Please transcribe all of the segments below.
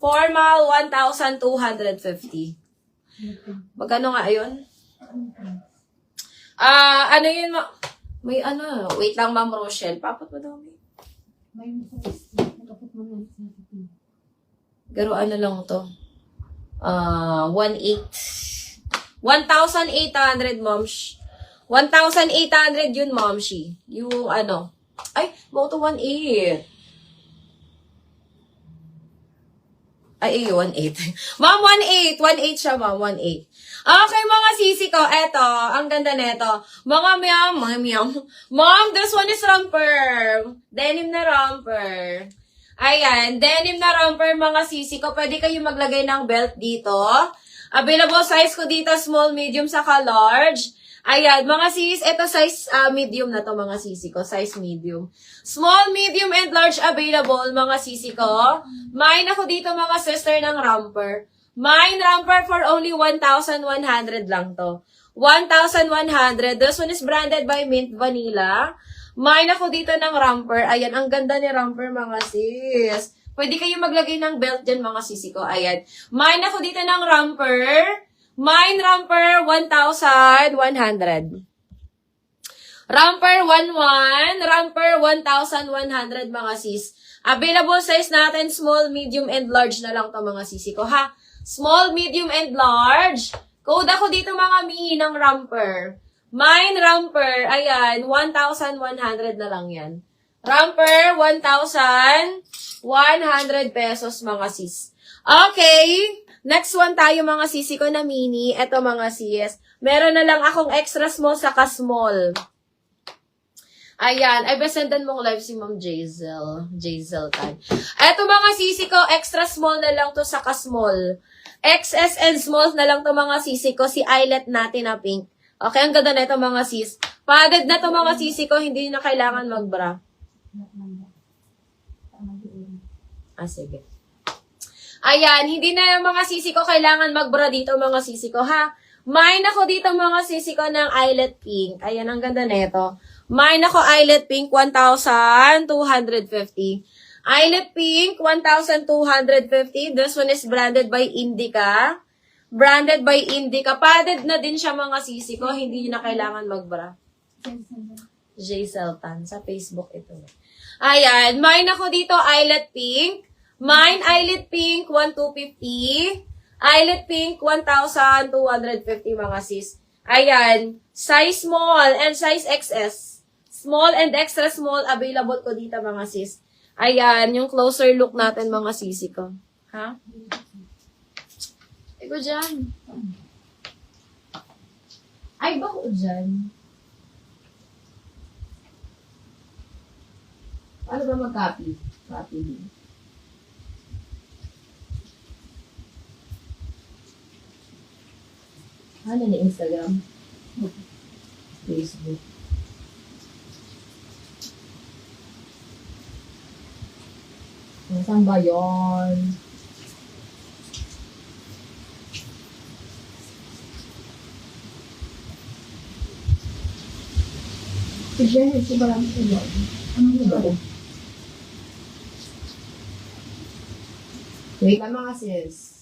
Formal, 1,250. Magkano nga yun? Ano yun? May ano, wait lang Ma'am Rochelle. Papot mo daw. Garo ano lang to? 1,800, Momsh. 1,800 yun, Momshi. Yung ano. Ay, go to 1,800. Ay, 1,800. Ma'am, 1,800. 1,800 siya, Ma'am. 1,800. Okay, mga sisi ko. Eto, ang ganda neto. Mga ma'am, this one is romper. Denim na romper. Ayan, denim na romper, mga sisi ko. Pwede kayo maglagay ng belt dito. Available size ko dito, small, medium, saka large. Ayan, mga sis, ito size medium na to, mga sisi ko. Size medium. Small, medium, and large available, mga sisi ko. Mine ako dito, mga sister, ng romper. Mine romper for only 1,100 lang to. 1,100. This one is branded by Mint Vanilla. Mine ako dito ng romper. Ayan, ang ganda ni romper, mga sis. Pwede kayo maglagay ng belt dyan, mga sisi ko. Ayan. Mine ako dito ng romper. Mine romper, 1,100. Romper, 1,100. Romper, 1,100, mga sis. Available size natin, small, medium, and large na lang to, mga sisi ko, ha? Small, medium, and large. Code ako dito, mga mihi ng romper. Mine romper, ayan, 1,100 na lang yan. Romper, 1,100 pesos, mga sis. Okay, next one tayo, mga sisi ko na mini. Ito, mga sis. Meron na lang akong extra small saka small. Ayan, ay besendan mong live si Ma'am Jazel time. Eto, mga sisi ko, extra small na lang to saka small. XS and small na lang to, mga sisi ko. Si eyelet natin na pink. Okay, ang ganda na ito, mga sis. Padded na to, mga sisi ko. Hindi na kailangan magbra. Sige. Ayan, hindi na yung mga sisi ko kailangan magbra dito, mga sisi ko, ha? Mine ako dito, mga sisi ko, ng eyelet pink. Ayan, ang ganda na ito. Mine ako eyelet pink, 1,250. Eyelet pink, 1,250. This one is branded by Indica. Branded by Indica. Padded na din siya, mga sisi ko. Hindi na kailangan magbra. J. Seltan. Sa Facebook ito. Ayan. Mine ako dito, eyelet pink. Mine, eyelet pink, 1,250. Eyelet pink, 1,250, mga sis. Ayan. Size small and size XS. Small and extra small, available ko dito, mga sis. Ayan, yung closer look natin, mga sisi ko. Ha? Ego dyan. Ay, bako dyan. Paano ba mag-copy? Copy din. Ano na Instagram? Facebook. Saan ba yun? Sige, ito ba lang ito yun? Anong ba? Wait lang, mga sis.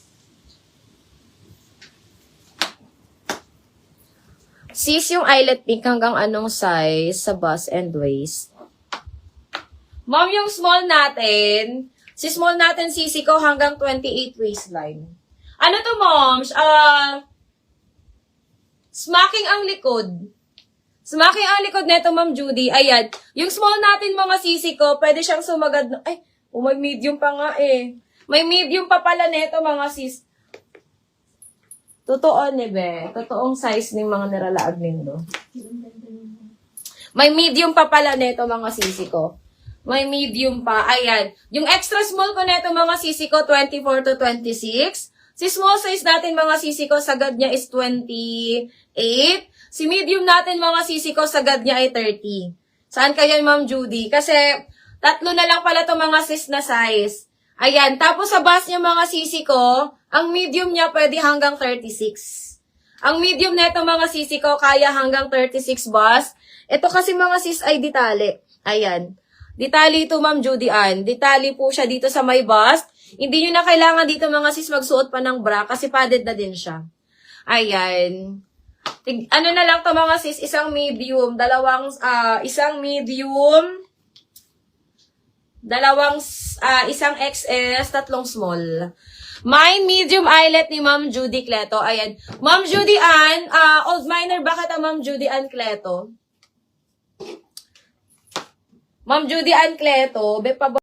Sis, yung eyelet pink hanggang anong size sa bust and waist? Ma'am, yung small natin, si small natin sisi ko hanggang 28 waistline. Ano to, moms? Smacking ang likod. Smacking ang likod neto, Ma'am Judy. Ayan. Yung small natin, mga sisi ko, pwede siyang sumagad. Ay, may medium pa nga eh. May medium pa pala neto, mga sis. Totoo, nebe. Totoong size ng mga niralaag nindo. May medium pa pala neto, mga sisi ko. May medium pa. Ayan. Yung extra small ko neto, mga sisi ko, 24 to 26. Si small size natin, mga sisi ko, sagad niya is 28. Si medium natin, mga sisi ko, sagad niya ay 30. Saan kaya, Ma'am Judy? Kasi, tatlo na lang pala to, mga sis na size. Ayan. Tapos sa bust niya, mga sisi ko, ang medium niya pwede hanggang 36. Ang medium neto, mga sisi ko, kaya hanggang 36 bust. Ito kasi, mga sis, ay ditali. Ayan. Ditali ito, Ma'am Judy Ann. Ditali po siya dito sa may bust. Hindi nyo na kailangan dito mga sis magsuot pa ng bra kasi padded na din siya. Ayan. Ano na lang to mga sis, isang medium, isang XS, tatlong small. Mine medium eyelet ni Ma'am Judy Cleto. Ayan. Ma'am Judy Ann, old minor, bakit ang Ma'am Judy Ann Cleto? Ma'am Judy Ann Cleto,